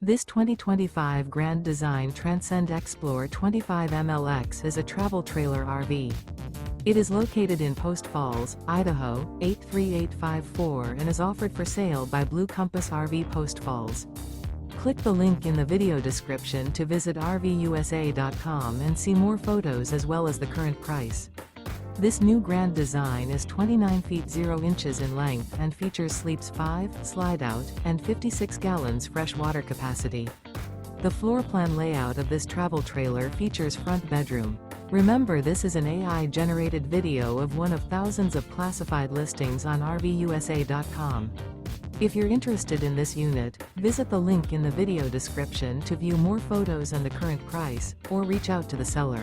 This 2025 Grand Design Transcend Xplor 25 MLX is a travel trailer RV. It is located in Post Falls, Idaho, 83854 and is offered for sale by Blue Compass RV Post Falls. Click the link in the video description to visit RVUSA.com and see more photos as well as the current price. This new Grand Design is 29 feet 0 inches in length and features sleeps 5, Slideout, and 56 gallons fresh water capacity. The floor plan layout of this travel trailer features front bedroom. Remember, this is an AI-generated video of one of thousands of classified listings on RVUSA.com. If you're interested in this unit, visit the link in the video description to view more photos and the current price, or reach out to the seller.